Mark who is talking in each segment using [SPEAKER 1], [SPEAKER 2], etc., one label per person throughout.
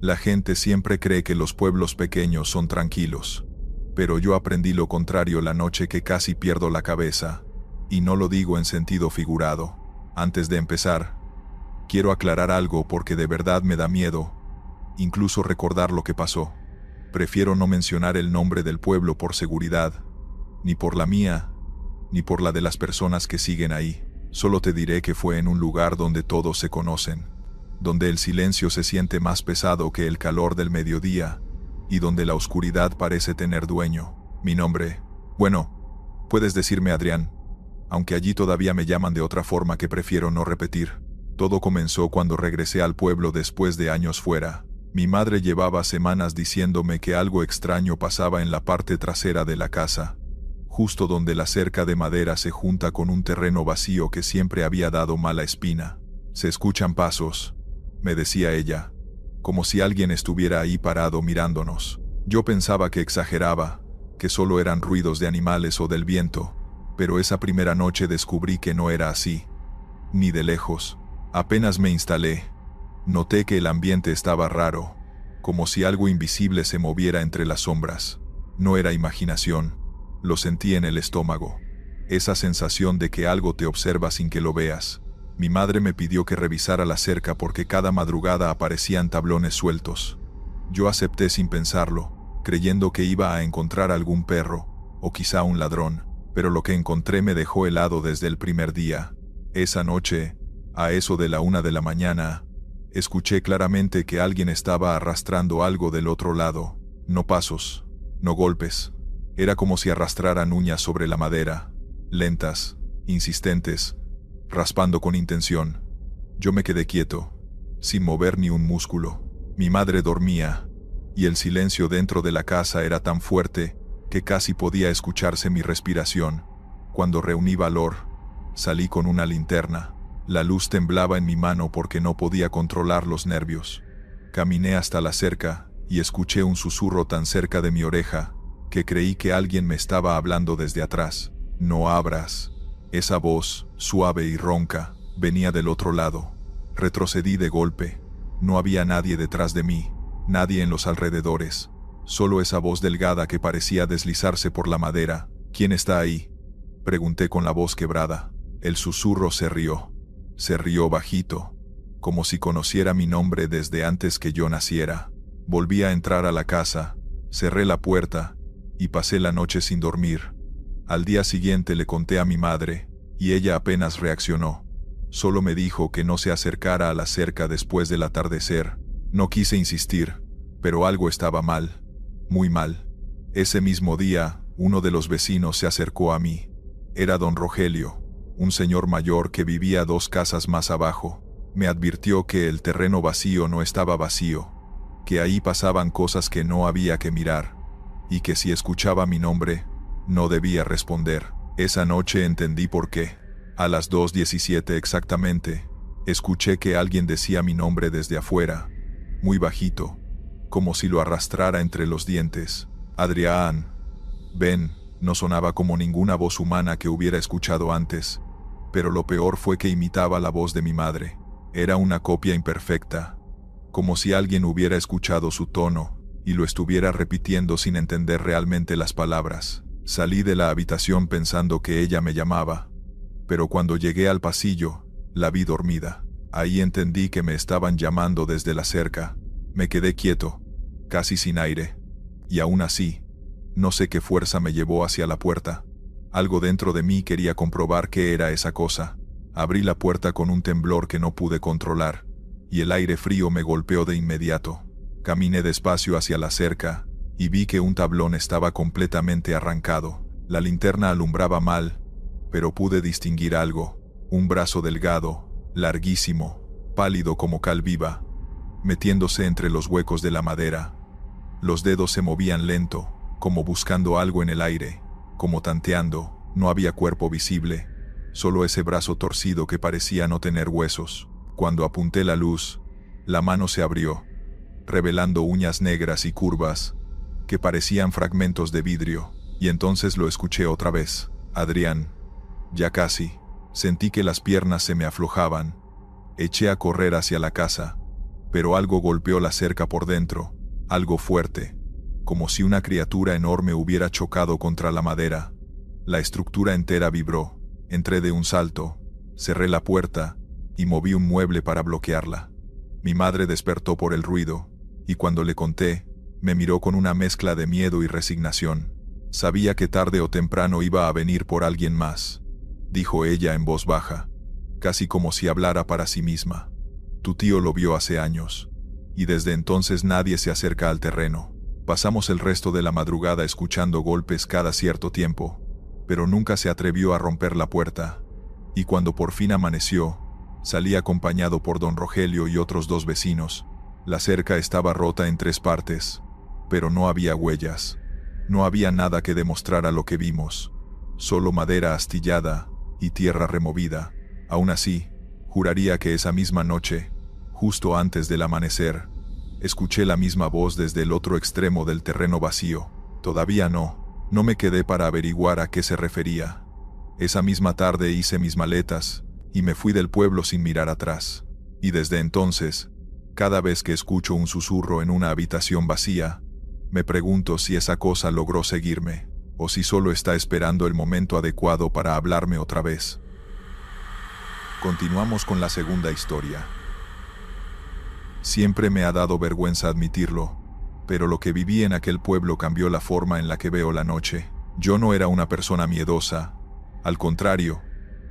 [SPEAKER 1] La gente siempre cree que los pueblos pequeños son tranquilos. Pero yo aprendí lo contrario la noche que casi pierdo la cabeza. Y no lo digo en sentido figurado. Antes de empezar, quiero aclarar algo porque de verdad me da miedo, incluso recordar lo que pasó. Prefiero no mencionar el nombre del pueblo por seguridad, ni por la mía, ni por la de las personas que siguen ahí. Solo te diré que fue en un lugar donde todos se conocen, donde el silencio se siente más pesado que el calor del mediodía, y donde la oscuridad parece tener dueño. Mi nombre, bueno, puedes decirme Adrián, aunque allí todavía me llaman de otra forma que prefiero no repetir. Todo comenzó cuando regresé al pueblo después de años fuera. Mi madre llevaba semanas diciéndome que algo extraño pasaba en la parte trasera de la casa, justo donde la cerca de madera se junta con un terreno vacío que siempre había dado mala espina. Se escuchan pasos, me decía ella, como si alguien estuviera ahí parado mirándonos. Yo pensaba que exageraba, que solo eran ruidos de animales o del viento, pero esa primera noche descubrí que no era así, ni de lejos. Apenas me instalé, noté que el ambiente estaba raro, como si algo invisible se moviera entre las sombras. No era imaginación, lo sentí en el estómago, esa sensación de que algo te observa sin que lo veas. Mi madre me pidió que revisara la cerca porque cada madrugada aparecían tablones sueltos. Yo acepté sin pensarlo, creyendo que iba a encontrar algún perro, o quizá un ladrón, pero lo que encontré me dejó helado desde el primer día. Esa noche, a eso de la 1 de la mañana, escuché claramente que alguien estaba arrastrando algo del otro lado. No pasos, no golpes. Era como si arrastraran uñas sobre la madera, lentas, insistentes, raspando con intención. Yo me quedé quieto, sin mover ni un músculo. Mi madre dormía, y el silencio dentro de la casa era tan fuerte que casi podía escucharse mi respiración. Cuando reuní valor, salí con una linterna. La luz temblaba en mi mano porque no podía controlar los nervios. Caminé hasta la cerca y escuché un susurro tan cerca de mi oreja que creí que alguien me estaba hablando desde atrás. No abras. Esa voz, suave y ronca, venía del otro lado. Retrocedí de golpe. No había nadie detrás de mí, nadie en los alrededores. Solo esa voz delgada que parecía deslizarse por la madera. ¿Quién está ahí?, pregunté con la voz quebrada. El susurro se rió. Se rió bajito, como si conociera mi nombre desde antes que yo naciera. Volví a entrar a la casa, cerré la puerta y pasé la noche sin dormir. Al día siguiente le conté a mi madre, y ella apenas reaccionó. Solo me dijo que no se acercara a la cerca después del atardecer. No quise insistir, pero algo estaba mal, muy mal. Ese mismo día, uno de los vecinos se acercó a mí. Era don Rogelio, un señor mayor que vivía 2 casas más abajo. Me advirtió que el terreno vacío no estaba vacío, que ahí pasaban cosas que no había que mirar, y que si escuchaba mi nombre, no debía responder. Esa noche entendí por qué. A las 2:17 exactamente, escuché que alguien decía mi nombre desde afuera, muy bajito, como si lo arrastrara entre los dientes. Adrián. Ven, no sonaba como ninguna voz humana que hubiera escuchado antes, pero lo peor fue que imitaba la voz de mi madre. Era una copia imperfecta, como si alguien hubiera escuchado su tono y lo estuviera repitiendo sin entender realmente las palabras. Salí de la habitación pensando que ella me llamaba, pero cuando llegué al pasillo, la vi dormida. Ahí entendí que me estaban llamando desde la cerca. Me quedé quieto, casi sin aire, y aún así, no sé qué fuerza me llevó hacia la puerta. Algo dentro de mí quería comprobar qué era esa cosa. Abrí la puerta con un temblor que no pude controlar, y el aire frío me golpeó de inmediato. Caminé despacio hacia la cerca, y vi que un tablón estaba completamente arrancado. La linterna alumbraba mal, pero pude distinguir algo, un brazo delgado, larguísimo, pálido como cal viva, metiéndose entre los huecos de la madera. Los dedos se movían lento, como buscando algo en el aire, como tanteando. No había cuerpo visible, solo ese brazo torcido que parecía no tener huesos. Cuando apunté la luz, la mano se abrió, revelando uñas negras y curvas, que parecían fragmentos de vidrio, y entonces lo escuché otra vez. Adrián. Ya casi. Sentí que las piernas se me aflojaban. Eché a correr hacia la casa, pero algo golpeó la cerca por dentro, algo fuerte, como si una criatura enorme hubiera chocado contra la madera. La estructura entera vibró. Entré de un salto, cerré la puerta y moví un mueble para bloquearla. Mi madre despertó por el ruido, y cuando le conté, me miró con una mezcla de miedo y resignación. Sabía que tarde o temprano iba a venir por alguien más, dijo ella en voz baja, casi como si hablara para sí misma. Tu tío lo vio hace años, y desde entonces nadie se acerca al terreno. Pasamos el resto de la madrugada escuchando golpes cada cierto tiempo, pero nunca se atrevió a romper la puerta, y cuando por fin amaneció, salí acompañado por don Rogelio y otros 2 vecinos. La cerca estaba rota en 3 partes, pero no había huellas. No había nada que demostrara lo que vimos, solo madera astillada y tierra removida. Aún así, juraría que esa misma noche, justo antes del amanecer, escuché la misma voz desde el otro extremo del terreno vacío. Todavía no me quedé para averiguar a qué se refería. Esa misma tarde hice mis maletas y me fui del pueblo sin mirar atrás. Y desde entonces, cada vez que escucho un susurro en una habitación vacía, me pregunto si esa cosa logró seguirme, o si solo está esperando el momento adecuado para hablarme otra vez. Continuamos con la segunda historia. Siempre me ha dado vergüenza admitirlo, pero lo que viví en aquel pueblo cambió la forma en la que veo la noche. Yo no era una persona miedosa. Al contrario,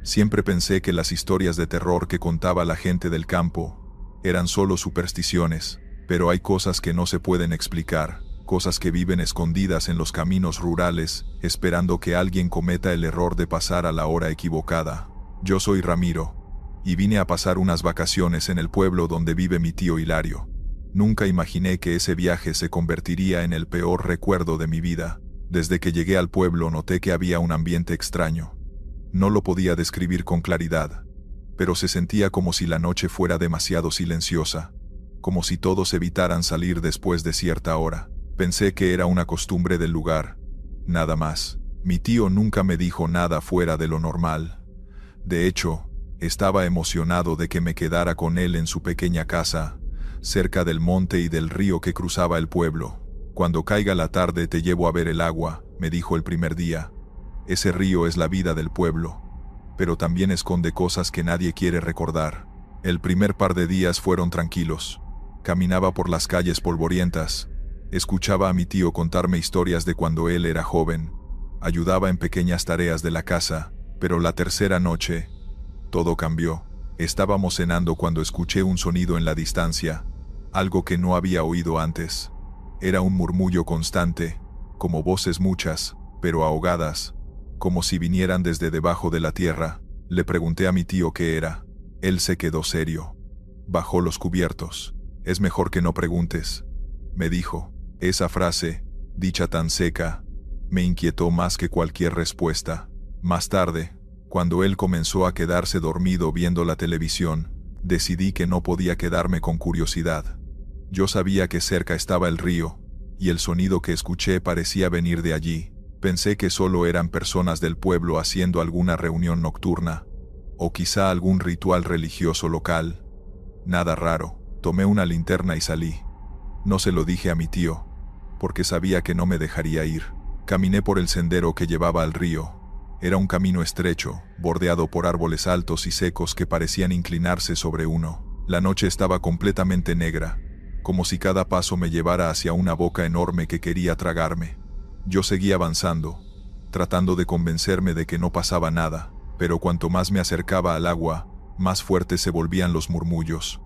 [SPEAKER 1] siempre pensé que las historias de terror que contaba la gente del campo eran solo supersticiones, pero hay cosas que no se pueden explicar, cosas que viven escondidas en los caminos rurales, esperando que alguien cometa el error de pasar a la hora equivocada. Yo soy Ramiro, y vine a pasar unas vacaciones en el pueblo donde vive mi tío Hilario. Nunca imaginé que ese viaje se convertiría en el peor recuerdo de mi vida. Desde que llegué al pueblo noté que había un ambiente extraño. No lo podía describir con claridad, pero se sentía como si la noche fuera demasiado silenciosa, como si todos evitaran salir después de cierta hora. Pensé que era una costumbre del lugar, nada más. Mi tío nunca me dijo nada fuera de lo normal. De hecho, estaba emocionado de que me quedara con él en su pequeña casa, cerca del monte y del río que cruzaba el pueblo. Cuando caiga la tarde te llevo a ver el agua, me dijo el primer día. Ese río es la vida del pueblo, pero también esconde cosas que nadie quiere recordar. El primer par de días fueron tranquilos. Caminaba por las calles polvorientas, escuchaba a mi tío contarme historias de cuando él era joven, ayudaba en pequeñas tareas de la casa, pero la tercera noche, todo cambió. Estábamos cenando cuando escuché un sonido en la distancia, algo que no había oído antes. Era un murmullo constante, como voces muchas, pero ahogadas, como si vinieran desde debajo de la tierra. Le pregunté a mi tío qué era. Él se quedó serio. Bajó los cubiertos. Es mejor que no preguntes, me dijo. Esa frase, dicha tan seca, me inquietó más que cualquier respuesta. Más tarde, cuando él comenzó a quedarse dormido viendo la televisión, decidí que no podía quedarme con curiosidad. Yo sabía que cerca estaba el río, y el sonido que escuché parecía venir de allí. Pensé que solo eran personas del pueblo haciendo alguna reunión nocturna, o quizá algún ritual religioso local. Nada raro. Tomé una linterna y salí. No se lo dije a mi tío, porque sabía que no me dejaría ir. Caminé por el sendero que llevaba al río. Era un camino estrecho, bordeado por árboles altos y secos que parecían inclinarse sobre uno. La noche estaba completamente negra, como si cada paso me llevara hacia una boca enorme que quería tragarme. Yo seguí avanzando, tratando de convencerme de que no pasaba nada, pero cuanto más me acercaba al agua, más fuertes se volvían los murmullos.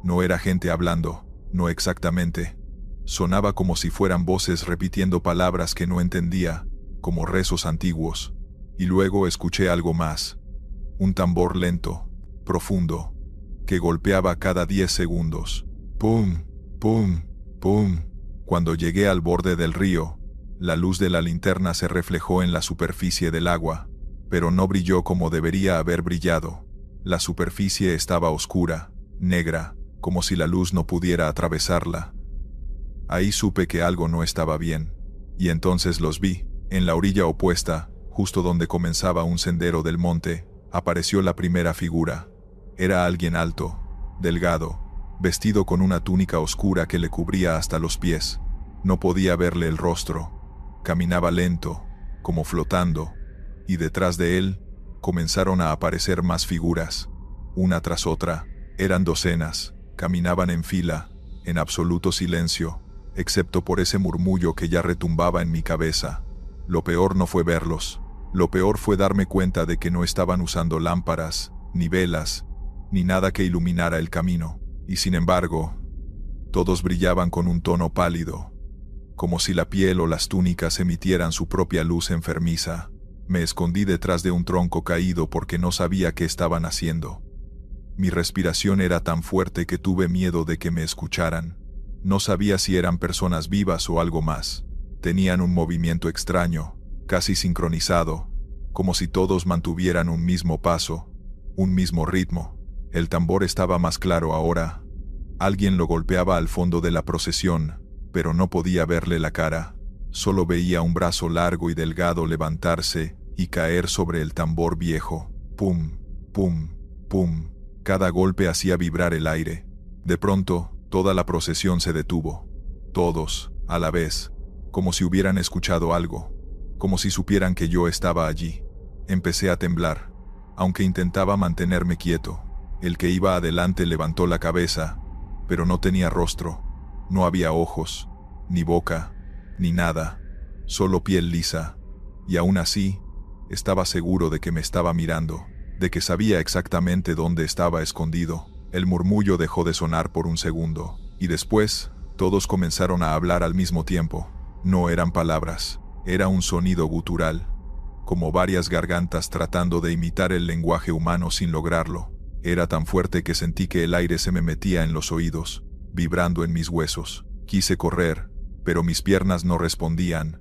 [SPEAKER 1] No era gente hablando, no exactamente. Sonaba como si fueran voces repitiendo palabras que no entendía, como rezos antiguos. Y luego escuché algo más. Un tambor lento, profundo, que golpeaba cada 10 segundos. ¡Pum! ¡Pum! ¡Pum! Cuando llegué al borde del río, la luz de la linterna se reflejó en la superficie del agua, pero no brilló como debería haber brillado. La superficie estaba oscura, negra, como si la luz no pudiera atravesarla. Ahí supe que algo no estaba bien, y entonces los vi. En la orilla opuesta, justo donde comenzaba un sendero del monte, apareció la primera figura. Era alguien alto, delgado, vestido con una túnica oscura que le cubría hasta los pies. No podía verle el rostro. Caminaba lento, como flotando, y detrás de él comenzaron a aparecer más figuras, una tras otra. Eran docenas, caminaban en fila, en absoluto silencio, excepto por ese murmullo que ya retumbaba en mi cabeza. Lo peor no fue verlos, lo peor fue darme cuenta de que no estaban usando lámparas, ni velas, ni nada que iluminara el camino, y sin embargo, todos brillaban con un tono pálido, como si la piel o las túnicas emitieran su propia luz enfermiza. Me escondí detrás de un tronco caído porque no sabía qué estaban haciendo. Mi respiración era tan fuerte que tuve miedo de que me escucharan. No sabía si eran personas vivas o algo más. Tenían un movimiento extraño, casi sincronizado, como si todos mantuvieran un mismo paso, un mismo ritmo. El tambor estaba más claro ahora. Alguien lo golpeaba al fondo de la procesión, pero no podía verle la cara. Solo veía un brazo largo y delgado levantarse y caer sobre el tambor viejo. Pum, pum, pum. Cada golpe hacía vibrar el aire. De pronto, toda la procesión se detuvo. Todos, a la vez, como si hubieran escuchado algo, como si supieran que yo estaba allí. Empecé a temblar, aunque intentaba mantenerme quieto. El que iba adelante levantó la cabeza, pero no tenía rostro. No había ojos, ni boca, ni nada, solo piel lisa. Y aún así, estaba seguro de que me estaba mirando, de que sabía exactamente dónde estaba escondido. El murmullo dejó de sonar por un segundo, y después, todos comenzaron a hablar al mismo tiempo. No eran palabras, era un sonido gutural, como varias gargantas tratando de imitar el lenguaje humano sin lograrlo. Era tan fuerte que sentí que el aire se me metía en los oídos, vibrando en mis huesos. Quise correr, pero mis piernas no respondían.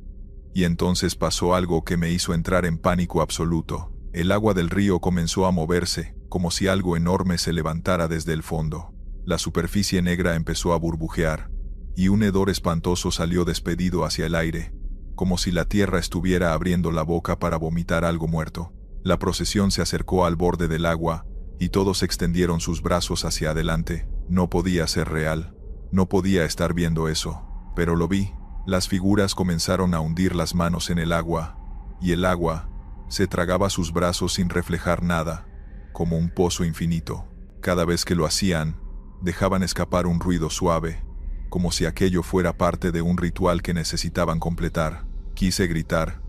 [SPEAKER 1] Y entonces pasó algo que me hizo entrar en pánico absoluto. El agua del río comenzó a moverse, como si algo enorme se levantara desde el fondo. La superficie negra empezó a burbujear, y un hedor espantoso salió despedido hacia el aire, como si la tierra estuviera abriendo la boca para vomitar algo muerto. La procesión se acercó al borde del agua, y todos extendieron sus brazos hacia adelante. No podía ser real, no podía estar viendo eso, pero lo vi. Las figuras comenzaron a hundir las manos en el agua, y el agua se tragaba sus brazos sin reflejar nada, como un pozo infinito. Cada vez que lo hacían, dejaban escapar un ruido suave, como si aquello fuera parte de un ritual que necesitaban completar. Quise gritar,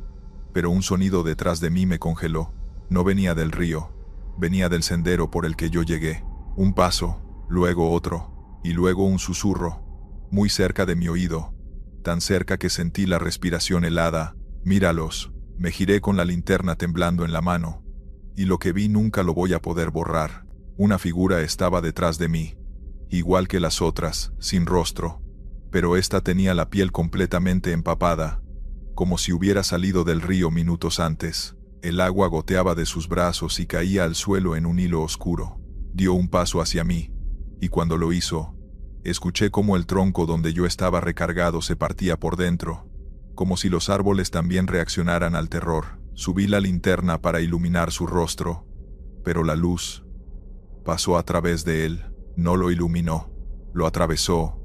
[SPEAKER 1] pero un sonido detrás de mí me congeló. No venía del río, venía del sendero por el que yo llegué. Un paso, luego otro, y luego un susurro, muy cerca de mi oído, tan cerca que sentí la respiración helada. Míralos. Me giré con la linterna temblando en la mano, y lo que vi nunca lo voy a poder borrar. Una figura estaba detrás de mí, igual que las otras, sin rostro, pero esta tenía la piel completamente empapada, como si hubiera salido del río minutos antes. El agua goteaba de sus brazos y caía al suelo en un hilo oscuro. Dio un paso hacia mí, y cuando lo hizo, escuché cómo el tronco donde yo estaba recargado se partía por dentro, como si los árboles también reaccionaran al terror. Subí la linterna para iluminar su rostro, pero la luz pasó a través de él. No lo iluminó, lo atravesó,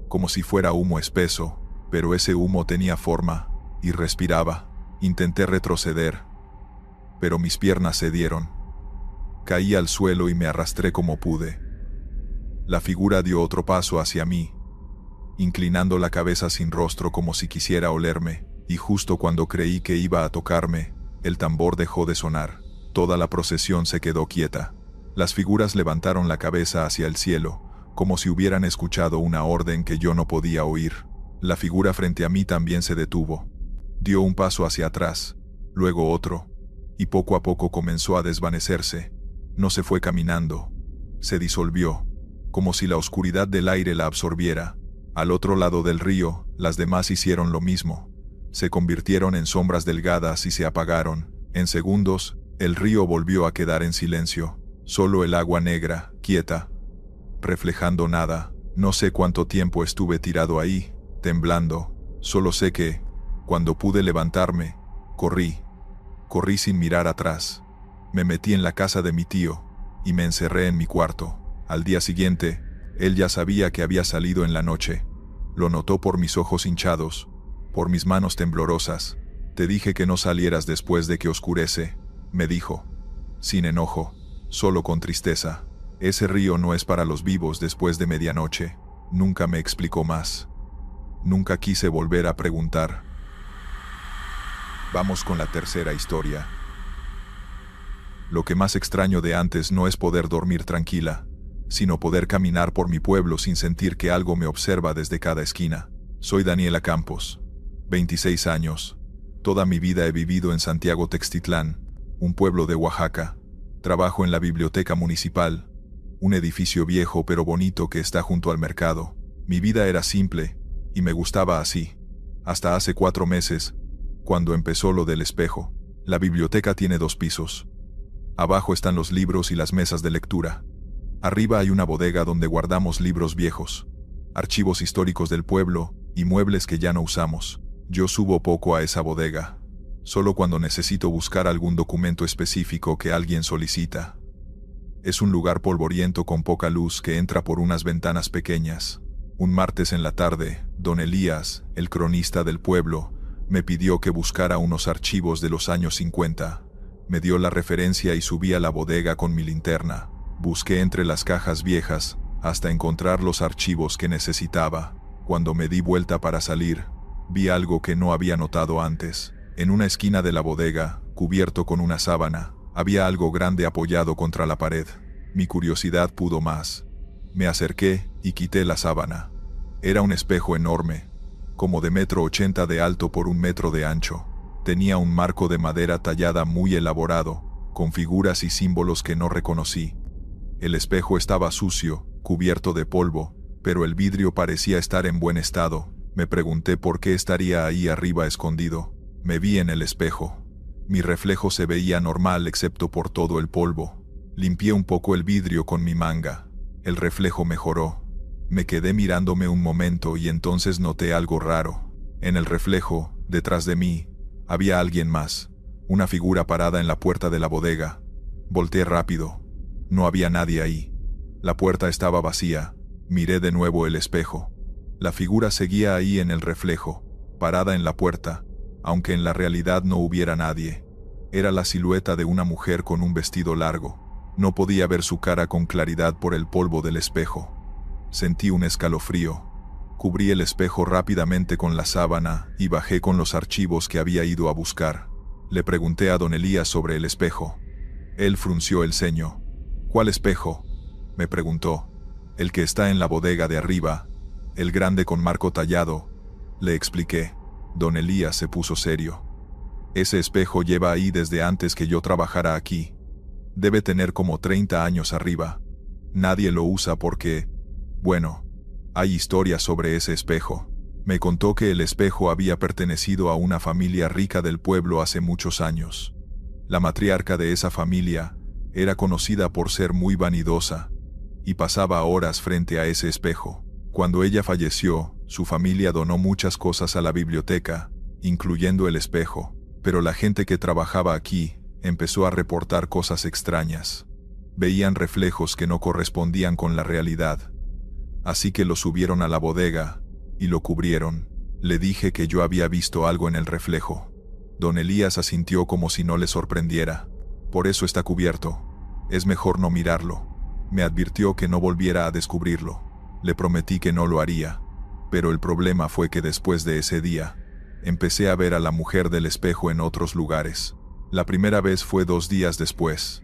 [SPEAKER 1] como si fuera humo espeso, pero ese humo tenía forma, y respiraba. Intenté retroceder, pero mis piernas cedieron. Caí al suelo y me arrastré como pude. La figura dio otro paso hacia mí, inclinando la cabeza sin rostro como si quisiera olerme, y justo cuando creí que iba a tocarme, el tambor dejó de sonar. Toda la procesión se quedó quieta. Las figuras levantaron la cabeza hacia el cielo, como si hubieran escuchado una orden que yo no podía oír. La figura frente a mí también se detuvo. Dio un paso hacia atrás, luego otro, y poco a poco comenzó a desvanecerse. No se fue caminando, se disolvió, como si la oscuridad del aire la absorbiera. Al otro lado del río, las demás hicieron lo mismo. Se convirtieron en sombras delgadas y se apagaron. En segundos, el río volvió a quedar en silencio. Solo el agua negra, quieta, reflejando nada. No sé cuánto tiempo estuve tirado ahí, temblando. Solo sé que, cuando pude levantarme, corrí. Corrí sin mirar atrás. Me metí en la casa de mi tío, y me encerré en mi cuarto. Al día siguiente, Él ya sabía que había salido en la noche. Lo notó por mis ojos hinchados, por mis manos temblorosas. Te dije que no salieras después de que oscurece, me dijo. Sin enojo, solo con tristeza. Ese río no es para los vivos después de medianoche. Nunca me explicó más. Nunca quise volver a preguntar. Vamos con la tercera historia. Lo que más extraño de antes no es poder dormir tranquila, sino poder caminar por mi pueblo sin sentir que algo me observa desde cada esquina. Soy Daniela Campos, 26 años. Toda mi vida he vivido en Santiago Textitlán, un pueblo de Oaxaca. Trabajo en la biblioteca municipal, un edificio viejo pero bonito que está junto al mercado. Mi vida era simple, y me gustaba así. Hasta hace 4 meses, cuando empezó lo del espejo. La biblioteca tiene 2 pisos. Abajo están los libros y las mesas de lectura. Arriba hay una bodega donde guardamos libros viejos, archivos históricos del pueblo y muebles que ya no usamos. Yo subo poco a esa bodega, solo cuando necesito buscar algún documento específico que alguien solicita. Es un lugar polvoriento con poca luz que entra por unas ventanas pequeñas. Un martes en la tarde, don Elías, el cronista del pueblo, me pidió que buscara unos archivos de los años 50. Me dio la referencia y subí a la bodega con mi linterna. Busqué entre las cajas viejas hasta encontrar los archivos que necesitaba. Cuando me di vuelta para salir, vi algo que no había notado antes. En una esquina de la bodega, cubierto con una sábana, había algo grande apoyado contra la pared. Mi curiosidad pudo más. Me acerqué y quité la sábana. Era un espejo enorme, como de 1,80 m de alto por 1 metro de ancho. Tenía un marco de madera tallada muy elaborado, con figuras y símbolos que no reconocí. El espejo estaba sucio, cubierto de polvo, pero el vidrio parecía estar en buen estado. Me pregunté por qué estaría ahí arriba escondido. Me vi en el espejo. Mi reflejo se veía normal excepto por todo el polvo. Limpié un poco el vidrio con mi manga. El reflejo mejoró. Me quedé mirándome un momento y entonces noté algo raro. En el reflejo, detrás de mí, había alguien más. Una figura parada en la puerta de la bodega. Volteé rápido. No había nadie ahí. La puerta estaba vacía. Miré de nuevo el espejo. La figura seguía ahí en el reflejo, parada en la puerta, aunque en la realidad no hubiera nadie. Era la silueta de una mujer con un vestido largo. No podía ver su cara con claridad por el polvo del espejo. Sentí un escalofrío. Cubrí el espejo rápidamente con la sábana y bajé con los archivos que había ido a buscar. Le pregunté a don Elías sobre el espejo. Él frunció el ceño. ¿Cuál espejo?, me preguntó. El que está en la bodega de arriba, el grande con marco tallado, le expliqué. Don Elías se puso serio. Ese espejo lleva ahí desde antes que yo trabajara aquí. Debe tener como 30 años arriba. Nadie lo usa porque, bueno, hay historias sobre ese espejo. Me contó que el espejo había pertenecido a una familia rica del pueblo hace muchos años. La matriarca de esa familia era conocida por ser muy vanidosa y pasaba horas frente a ese espejo. Cuando ella falleció, su familia donó muchas cosas a la biblioteca, incluyendo el espejo, pero la gente que trabajaba aquí empezó a reportar cosas extrañas. Veían reflejos que no correspondían con la realidad. Así que lo subieron a la bodega y lo cubrieron. Le dije que yo había visto algo en el reflejo. Don Elías asintió como si no le sorprendiera. Por eso está cubierto. Es mejor no mirarlo. Me advirtió que no volviera a descubrirlo. Le prometí que no lo haría. Pero el problema fue que después de ese día, empecé a ver a la mujer del espejo en otros lugares. La primera vez fue 2 días después.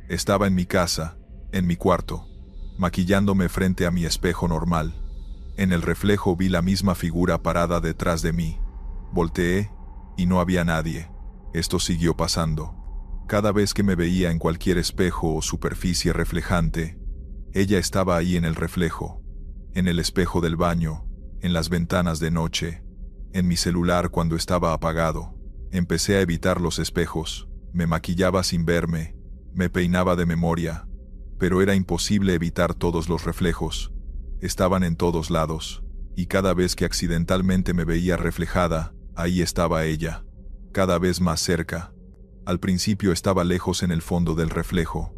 [SPEAKER 1] Estaba en mi casa, en mi cuarto, maquillándome frente a mi espejo normal. En el reflejo vi la misma figura parada detrás de mí. Volteé y no había nadie. Esto siguió pasando. Cada vez que me veía en cualquier espejo o superficie reflejante, ella estaba ahí en el reflejo, en el espejo del baño, en las ventanas de noche, en mi celular cuando estaba apagado. Empecé a evitar los espejos, me maquillaba sin verme, me peinaba de memoria, pero era imposible evitar todos los reflejos. Estaban en todos lados, y cada vez que accidentalmente me veía reflejada, ahí estaba ella, cada vez más cerca. Al principio estaba lejos en el fondo del reflejo,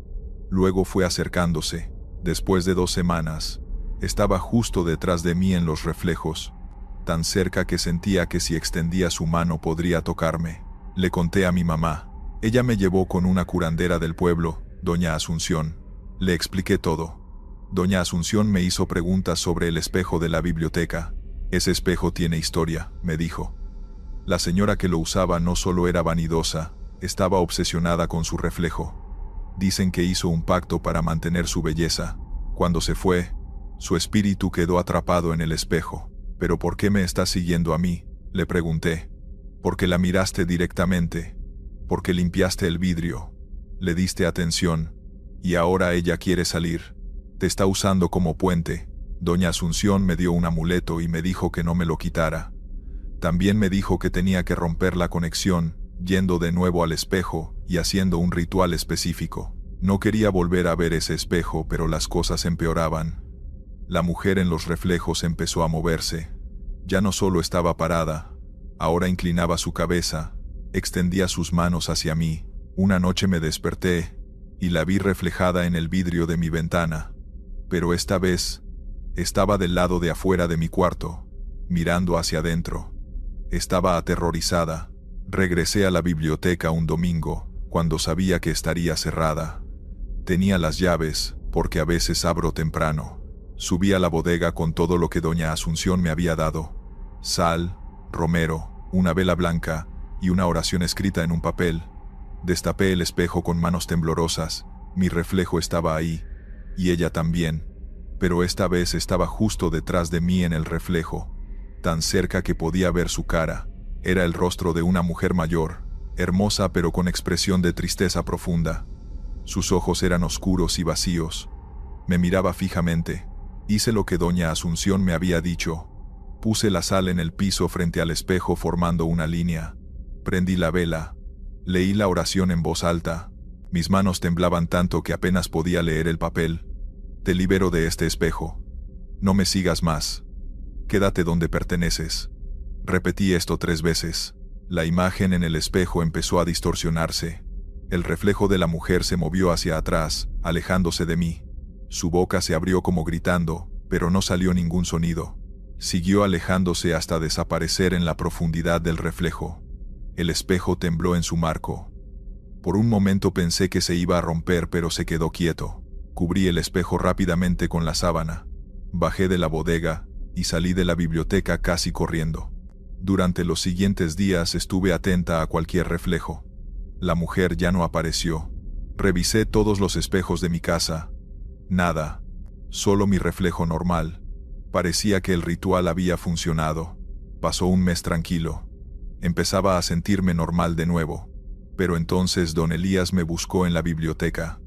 [SPEAKER 1] luego fue acercándose. Después de 2 semanas, Estaba justo detrás de mí en los reflejos, tan cerca que sentía que si extendía su mano podría tocarme. Le conté a mi mamá. Ella me llevó con una curandera del pueblo, doña Asunción. Le expliqué todo. Doña Asunción me hizo preguntas sobre el espejo de la biblioteca. Ese espejo tiene historia, me dijo. La señora que lo usaba no solo era vanidosa, estaba obsesionada con su reflejo. Dicen que hizo un pacto para mantener su belleza. Cuando se fue, su espíritu quedó atrapado en el espejo. ¿Pero por qué me estás siguiendo a mí?, le pregunté. Porque la miraste directamente. Porque limpiaste el vidrio. Le diste atención. Y ahora ella quiere salir. Te está usando como puente. Doña Asunción me dio un amuleto y me dijo que no me lo quitara. También me dijo que tenía que romper la conexión, yendo de nuevo al espejo y haciendo un ritual específico. No quería volver a ver ese espejo, pero las cosas empeoraban. La mujer en los reflejos empezó a moverse. Ya no solo estaba parada, ahora inclinaba su cabeza, extendía sus manos hacia mí. Una noche me desperté y la vi reflejada en el vidrio de mi ventana. Pero esta vez, estaba del lado de afuera de mi cuarto, mirando hacia adentro. Estaba aterrorizada. Regresé a la biblioteca un domingo, cuando sabía que estaría cerrada. Tenía las llaves, porque a veces abro temprano. Subí a la bodega con todo lo que doña Asunción me había dado. Sal, romero, una vela blanca y una oración escrita en un papel. Destapé el espejo con manos temblorosas. Mi reflejo estaba ahí, y ella también. Pero esta vez estaba justo detrás de mí en el reflejo, tan cerca que podía ver su cara. Era el rostro de una mujer mayor, hermosa pero con expresión de tristeza profunda. Sus ojos eran oscuros y vacíos. Me miraba fijamente. Hice lo que doña Asunción me había dicho. Puse la sal en el piso frente al espejo formando una línea. Prendí la vela. Leí la oración en voz alta. Mis manos temblaban tanto que apenas podía leer el papel. Te libero de este espejo. No me sigas más. Quédate donde perteneces. Repetí esto 3 veces. La imagen en el espejo empezó a distorsionarse. El reflejo de la mujer se movió hacia atrás, alejándose de mí. Su boca se abrió como gritando, pero no salió ningún sonido. Siguió alejándose hasta desaparecer en la profundidad del reflejo. El espejo tembló en su marco. Por un momento pensé que se iba a romper, pero se quedó quieto. Cubrí el espejo rápidamente con la sábana. Bajé de la bodega y salí de la biblioteca casi corriendo. Durante los siguientes días estuve atenta a cualquier reflejo. La mujer ya no apareció. Revisé todos los espejos de mi casa. Nada. Solo mi reflejo normal. Parecía que el ritual había funcionado. Pasó un mes tranquilo. Empezaba a sentirme normal de nuevo. Pero entonces don Elías me buscó en la biblioteca.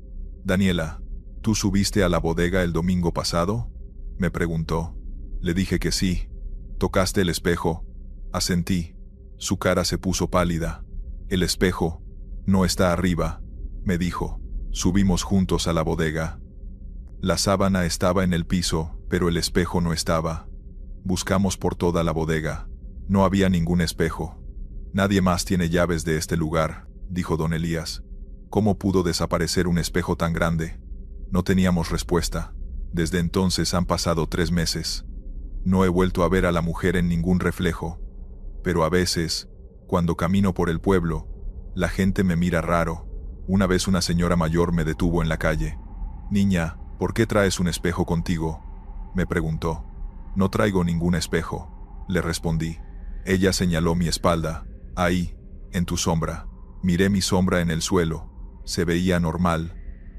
[SPEAKER 1] «Daniela, ¿tú subiste a la bodega el domingo pasado?», me preguntó. Le dije que sí. «¿Tocaste el espejo?», asentí. Su cara se puso pálida. «El espejo no está arriba», me dijo. Subimos juntos a la bodega. La sábana estaba en el piso, pero el espejo no estaba. Buscamos por toda la bodega. No había ningún espejo. «Nadie más tiene llaves de este lugar», dijo don Elías. «¿Cómo pudo desaparecer un espejo tan grande?». No teníamos respuesta. Desde entonces han pasado 3 meses. No he vuelto a ver a la mujer en ningún reflejo. Pero a veces, cuando camino por el pueblo, la gente me mira raro. Una vez una señora mayor me detuvo en la calle. «Niña, ¿por qué traes un espejo contigo?», me preguntó. «No traigo ningún espejo», le respondí. Ella señaló mi espalda. «Ahí, en tu sombra». Miré mi sombra en el suelo. Se veía normal,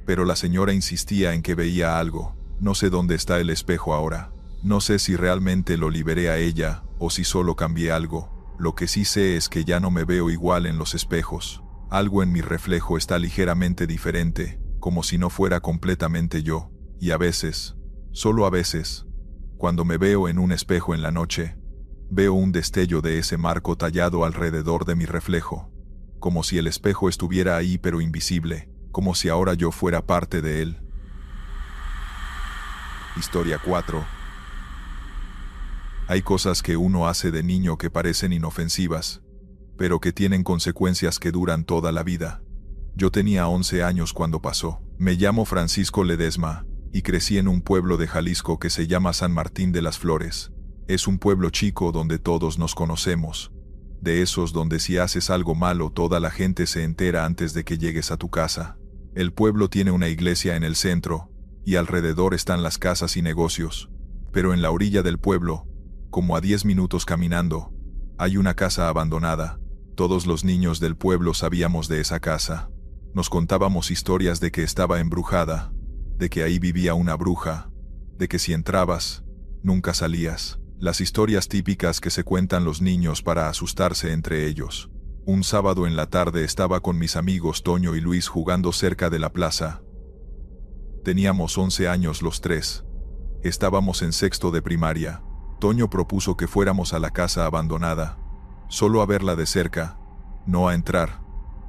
[SPEAKER 1] pero la señora insistía en que veía algo. No sé dónde está el espejo ahora. No sé si realmente lo liberé a ella o si solo cambié algo. Lo que sí sé es que ya no me veo igual en los espejos. Algo en mi reflejo está ligeramente diferente, como si no fuera completamente yo. Y a veces, solo a veces, cuando me veo en un espejo en la noche, veo un destello de ese marco tallado alrededor de mi reflejo. Como si el espejo estuviera ahí pero invisible, como si ahora yo fuera parte de él. Historia 4. Hay cosas que uno hace de niño que parecen inofensivas, pero que tienen consecuencias que duran toda la vida. Yo tenía 11 años cuando pasó. Me llamo Francisco Ledesma, y crecí en un pueblo de Jalisco que se llama San Martín de las Flores. Es un pueblo chico donde todos nos conocemos. De esos donde si haces algo malo toda la gente se entera antes de que llegues a tu casa. El pueblo tiene una iglesia en el centro, y alrededor están las casas y negocios. Pero en la orilla del pueblo, como a 10 minutos caminando, hay una casa abandonada. Todos los niños del pueblo sabíamos de esa casa. Nos contábamos historias de que estaba embrujada, de que ahí vivía una bruja, de que si entrabas, nunca salías. Las historias típicas que se cuentan los niños para asustarse entre ellos. Un sábado en la tarde estaba con mis amigos Toño y Luis jugando cerca de la plaza. Teníamos 11 años los tres. Estábamos en sexto de primaria. Toño propuso que fuéramos a la casa abandonada. Solo a verla de cerca, no a entrar,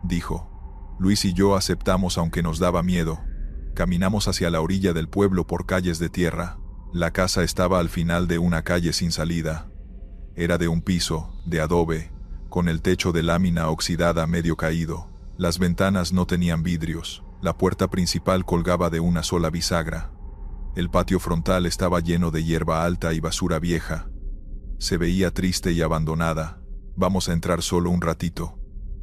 [SPEAKER 1] dijo. Luis y yo aceptamos aunque nos daba miedo. Caminamos hacia la orilla del pueblo por calles de tierra. La casa estaba al final de una calle sin salida. Era de un piso, de adobe, con el techo de lámina oxidada medio caído. Las ventanas no tenían vidrios. La puerta principal colgaba de una sola bisagra. El patio frontal estaba lleno de hierba alta y basura vieja. Se veía triste y abandonada. Vamos a entrar solo un ratito,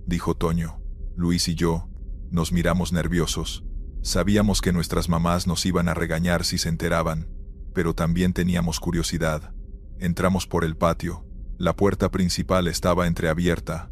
[SPEAKER 1] dijo Toño. Luis y yo nos miramos nerviosos. Sabíamos que nuestras mamás nos iban a regañar si se enteraban, pero también teníamos curiosidad. Entramos por el patio. La puerta principal estaba entreabierta.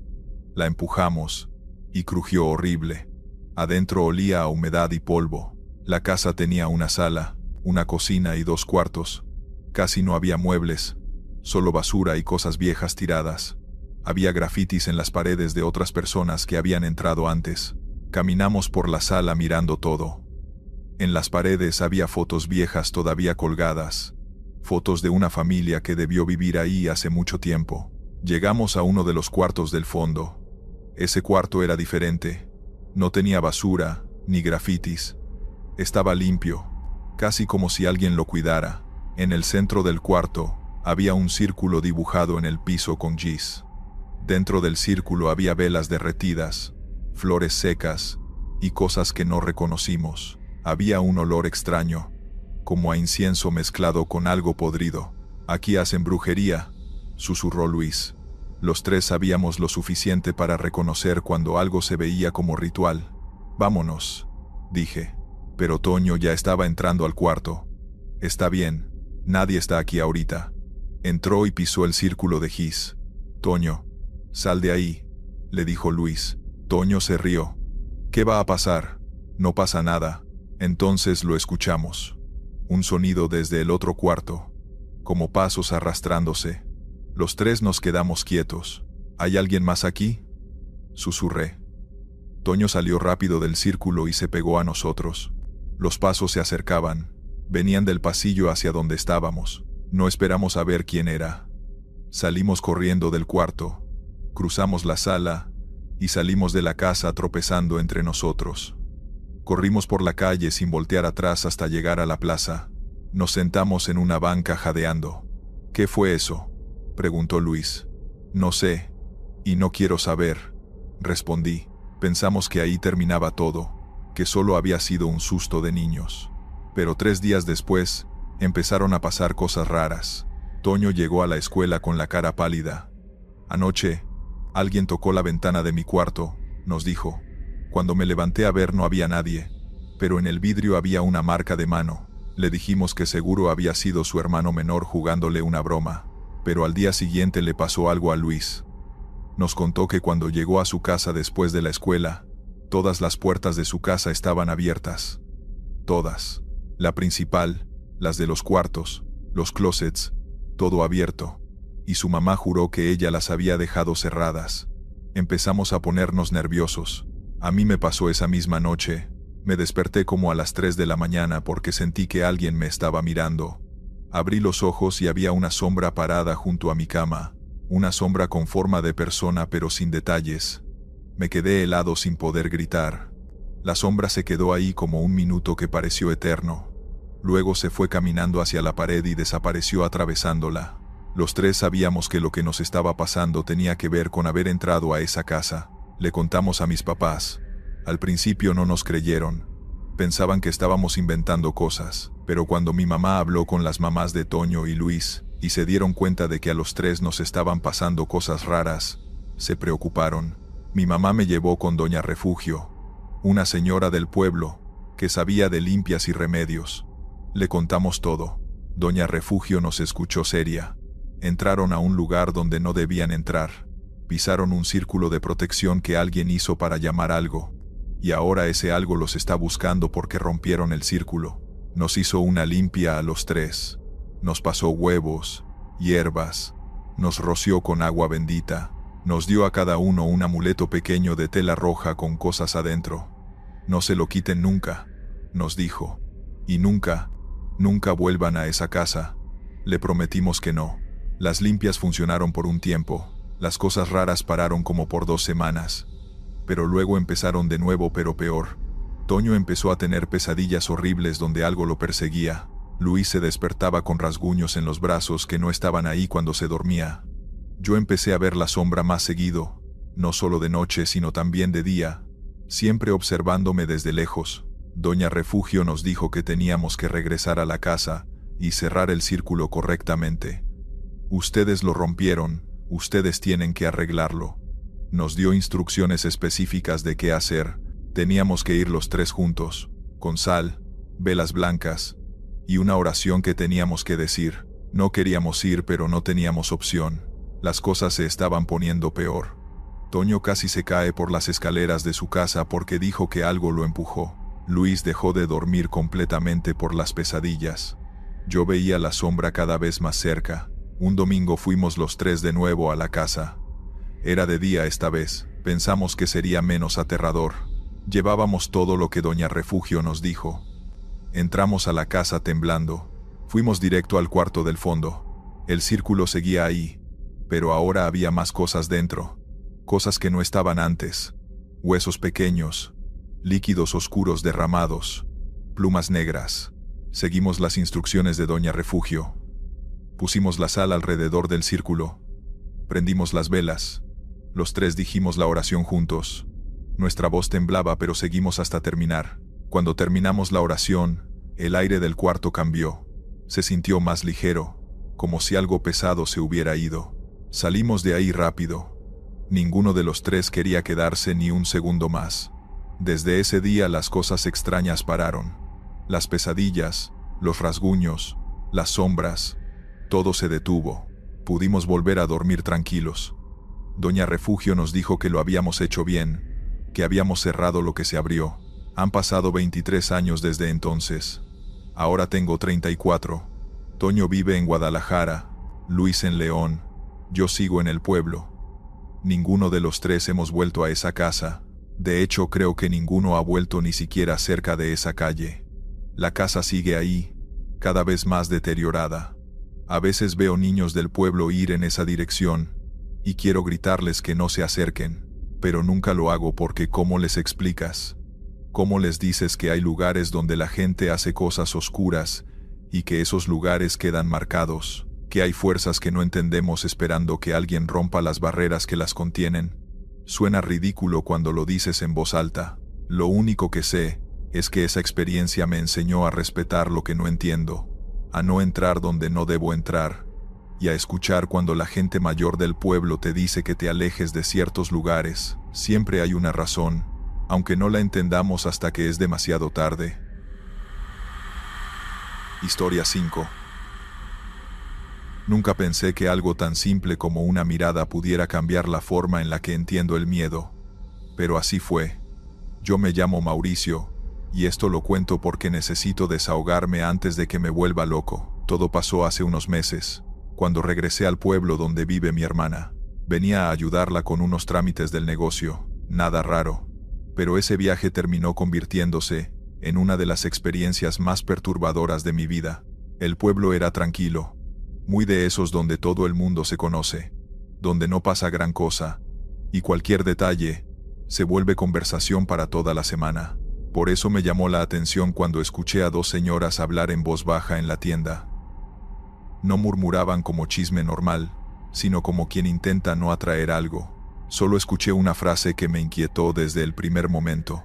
[SPEAKER 1] La empujamos, y crujió horrible. Adentro olía a humedad y polvo. La casa tenía una sala, una cocina y 2 cuartos. Casi no había muebles, solo basura y cosas viejas tiradas. Había grafitis en las paredes de otras personas que habían entrado antes. Caminamos por la sala mirando todo. En las paredes había fotos viejas todavía colgadas. Fotos de una familia que debió vivir ahí hace mucho tiempo. Llegamos a uno de los cuartos del fondo. Ese cuarto era diferente. No tenía basura, ni grafitis. Estaba limpio, casi como si alguien lo cuidara. En el centro del cuarto había un círculo dibujado en el piso con gis. Dentro del círculo había velas derretidas, flores secas y cosas que no reconocimos. Había un olor extraño, como a incienso mezclado con algo podrido. «Aquí hacen brujería», susurró Luis. Los tres sabíamos lo suficiente para reconocer cuando algo se veía como ritual. «Vámonos», dije. Pero Toño ya estaba entrando al cuarto. «Está bien, nadie está aquí ahorita». Entró y pisó el círculo de gis. «Toño, sal de ahí», le dijo Luis. Toño se rió. «¿Qué va a pasar? No pasa nada». Entonces lo escuchamos. Un sonido desde el otro cuarto, como pasos arrastrándose. Los tres nos quedamos quietos. «¿Hay alguien más aquí?», susurré. Toño salió rápido del círculo y se pegó a nosotros. Los pasos se acercaban. Venían del pasillo hacia donde estábamos. No esperamos a ver quién era. Salimos corriendo del cuarto. Cruzamos la sala y salimos de la casa tropezando entre nosotros. Corrimos por la calle sin voltear atrás hasta llegar a la plaza. Nos sentamos en una banca jadeando. «¿Qué fue eso?», preguntó Luis. «No sé, y no quiero saber», respondí. Pensamos que ahí terminaba todo, que solo había sido un susto de niños. Pero 3 días después, empezaron a pasar cosas raras. Toño llegó a la escuela con la cara pálida. «Anoche, alguien tocó la ventana de mi cuarto», nos dijo. Cuando me levanté a ver no había nadie, pero en el vidrio había una marca de mano. Le dijimos que seguro había sido su hermano menor jugándole una broma, pero al día siguiente le pasó algo a Luis. Nos contó que cuando llegó a su casa después de la escuela, todas las puertas de su casa estaban abiertas. Todas. La principal, las de los cuartos, los closets, todo abierto. Y su mamá juró que ella las había dejado cerradas. Empezamos a ponernos nerviosos. A mí me pasó esa misma noche. Me desperté como a las 3 de la mañana porque sentí que alguien me estaba mirando. Abrí los ojos y había una sombra parada junto a mi cama. Una sombra con forma de persona pero sin detalles. Me quedé helado sin poder gritar. La sombra se quedó ahí como 1 minuto que pareció eterno. Luego se fue caminando hacia la pared y desapareció atravesándola. Los tres sabíamos que lo que nos estaba pasando tenía que ver con haber entrado a esa casa. Le contamos a mis papás. Al principio no nos creyeron. Pensaban que estábamos inventando cosas, pero cuando mi mamá habló con las mamás de Toño y Luis, y se dieron cuenta de que a los tres nos estaban pasando cosas raras, se preocuparon. Mi mamá me llevó con doña Refugio, una señora del pueblo, que sabía de limpias y remedios. Le contamos todo. Doña Refugio nos escuchó seria. Entraron a un lugar donde no debían entrar. Pisaron un círculo de protección que alguien hizo para llamar algo. Y ahora ese algo los está buscando porque rompieron el círculo. Nos hizo una limpia a los tres. Nos pasó huevos, hierbas. Nos roció con agua bendita. Nos dio a cada uno un amuleto pequeño de tela roja con cosas adentro. No se lo quiten nunca, nos dijo. Y nunca vuelvan a esa casa. Le prometimos que no. Las limpias funcionaron por un tiempo. Las cosas raras pararon como por 2 semanas. Pero luego empezaron de nuevo, pero peor. Toño empezó a tener pesadillas horribles donde algo lo perseguía. Luis se despertaba con rasguños en los brazos que no estaban ahí cuando se dormía. Yo empecé a ver la sombra más seguido, no solo de noche sino también de día, siempre observándome desde lejos. Doña Refugio nos dijo que teníamos que regresar a la casa y cerrar el círculo correctamente. Ustedes lo rompieron, ustedes tienen que arreglarlo. Nos dio instrucciones específicas de qué hacer. Teníamos que ir los tres juntos, con sal, velas blancas, y una oración que teníamos que decir. No queríamos ir, pero no teníamos opción. Las cosas se estaban poniendo peor. Toño casi se cae por las escaleras de su casa porque dijo que algo lo empujó. Luis dejó de dormir completamente por las pesadillas. Yo veía la sombra cada vez más cerca. Un domingo fuimos los tres de nuevo a la casa. Era de día esta vez. Pensamos que sería menos aterrador. Llevábamos todo lo que doña Refugio nos dijo. Entramos a la casa temblando. Fuimos directo al cuarto del fondo. El círculo seguía ahí, pero ahora había más cosas dentro. Cosas que no estaban antes. Huesos pequeños, líquidos oscuros derramados, plumas negras. Seguimos las instrucciones de doña Refugio. Pusimos la sal alrededor del círculo. Prendimos las velas. Los tres dijimos la oración juntos. Nuestra voz temblaba, pero seguimos hasta terminar. Cuando terminamos la oración, el aire del cuarto cambió. Se sintió más ligero, como si algo pesado se hubiera ido. Salimos de ahí rápido. Ninguno de los tres quería quedarse ni un segundo más. Desde ese día las cosas extrañas pararon. Las pesadillas, los rasguños, las sombras, todo se detuvo. Pudimos volver a dormir tranquilos. Doña Refugio nos dijo que lo habíamos hecho bien, que habíamos cerrado lo que se abrió. Han pasado 23 años desde entonces. Ahora tengo 34. Toño vive en Guadalajara, Luis en León, yo sigo en el pueblo. Ninguno de los tres hemos vuelto a esa casa. De hecho, creo que ninguno ha vuelto ni siquiera cerca de esa calle. La casa sigue ahí, cada vez más deteriorada. A veces veo niños del pueblo ir en esa dirección, y quiero gritarles que no se acerquen, pero nunca lo hago porque ¿cómo les explicas? ¿Cómo les dices que hay lugares donde la gente hace cosas oscuras y que esos lugares quedan marcados? Que hay fuerzas que no entendemos esperando que alguien rompa las barreras que las contienen. Suena ridículo cuando lo dices en voz alta. Lo único que sé es que esa experiencia me enseñó a respetar lo que no entiendo, a no entrar donde no debo entrar, y a escuchar cuando la gente mayor del pueblo te dice que te alejes de ciertos lugares. Siempre hay una razón, aunque no la entendamos hasta que es demasiado tarde. Historia 5. Nunca pensé que algo tan simple como una mirada pudiera cambiar la forma en la que entiendo el miedo. Pero así fue. Yo me llamo Mauricio, y esto lo cuento porque necesito desahogarme antes de que me vuelva loco. Todo pasó hace unos meses, cuando regresé al pueblo donde vive mi hermana. Venía a ayudarla con unos trámites del negocio, nada raro. Pero ese viaje terminó convirtiéndose en una de las experiencias más perturbadoras de mi vida. El pueblo era tranquilo, muy de esos donde todo el mundo se conoce, donde no pasa gran cosa, y cualquier detalle se vuelve conversación para toda la semana. Por eso me llamó la atención cuando escuché a 2 señoras hablar en voz baja en la tienda. No murmuraban como chisme normal, sino como quien intenta no atraer algo. Solo escuché una frase que me inquietó desde el primer momento.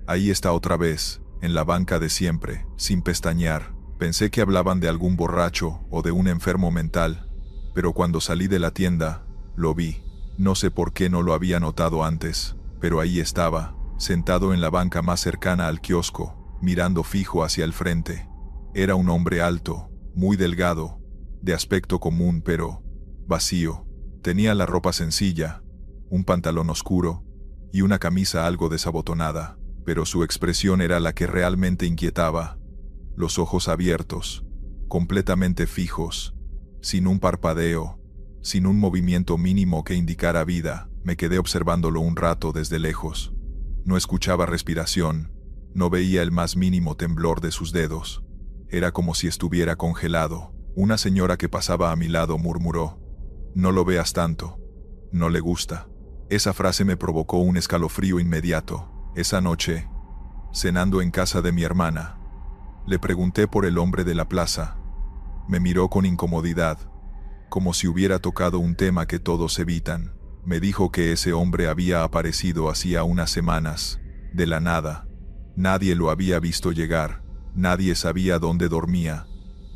[SPEAKER 1] Ahí está otra vez, en la banca de siempre, sin pestañear. Pensé que hablaban de algún borracho o de un enfermo mental, pero cuando salí de la tienda, lo vi. No sé por qué no lo había notado antes, pero ahí estaba, sentado en la banca más cercana al kiosco, mirando fijo hacia el frente. Era un hombre alto, muy delgado, de aspecto común pero vacío. Tenía la ropa sencilla, un pantalón oscuro y una camisa algo desabotonada, pero su expresión era la que realmente inquietaba. Los ojos abiertos, completamente fijos, sin un parpadeo, sin un movimiento mínimo que indicara vida. Me quedé observándolo un rato desde lejos. No escuchaba respiración, no veía el más mínimo temblor de sus dedos. Era como si estuviera congelado. Una señora que pasaba a mi lado murmuró: «No lo veas tanto. No le gusta». Esa frase me provocó un escalofrío inmediato. Esa noche, cenando en casa de mi hermana, le pregunté por el hombre de la plaza. Me miró con incomodidad, como si hubiera tocado un tema que todos evitan. Me dijo que ese hombre había aparecido hacía unas semanas, de la nada. Nadie lo había visto llegar, nadie sabía dónde dormía,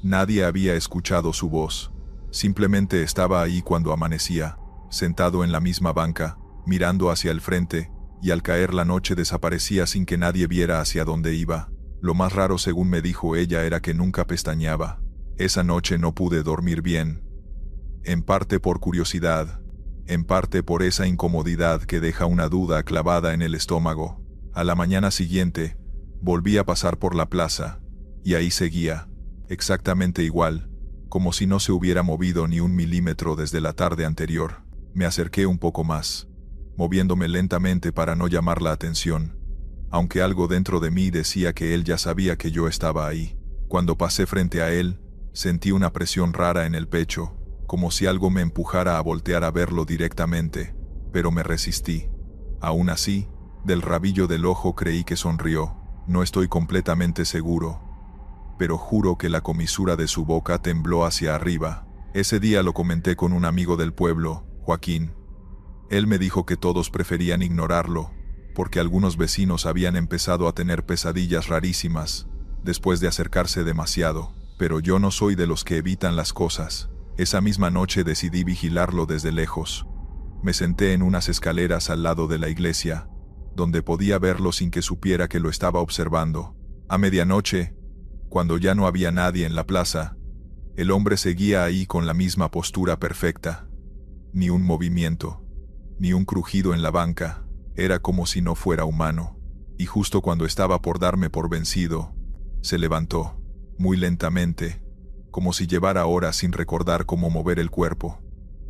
[SPEAKER 1] nadie había escuchado su voz. Simplemente estaba ahí cuando amanecía, sentado en la misma banca, mirando hacia el frente, y al caer la noche desaparecía sin que nadie viera hacia dónde iba. Lo más raro, según me dijo ella, era que nunca pestañeaba. Esa noche no pude dormir bien. En parte por curiosidad, en parte por esa incomodidad que deja una duda clavada en el estómago. A la mañana siguiente, volví a pasar por la plaza, y ahí seguía, exactamente igual, como si no se hubiera movido ni un milímetro desde la tarde anterior. Me acerqué un poco más, moviéndome lentamente para no llamar la atención, aunque algo dentro de mí decía que él ya sabía que yo estaba ahí. Cuando pasé frente a él, sentí una presión rara en el pecho, como si algo me empujara a voltear a verlo directamente, pero me resistí. Aún así, del rabillo del ojo creí que sonrió. No estoy completamente seguro, pero juro que la comisura de su boca tembló hacia arriba. Ese día lo comenté con un amigo del pueblo, Joaquín. Él me dijo que todos preferían ignorarlo, porque algunos vecinos habían empezado a tener pesadillas rarísimas, después de acercarse demasiado, pero yo no soy de los que evitan las cosas. Esa misma noche decidí vigilarlo desde lejos. Me senté en unas escaleras al lado de la iglesia, donde podía verlo sin que supiera que lo estaba observando. A medianoche, cuando ya no había nadie en la plaza, el hombre seguía ahí con la misma postura perfecta. Ni un movimiento, ni un crujido en la banca. Era como si no fuera humano. Y justo cuando estaba por darme por vencido, se levantó, muy lentamente, como si llevara horas sin recordar cómo mover el cuerpo.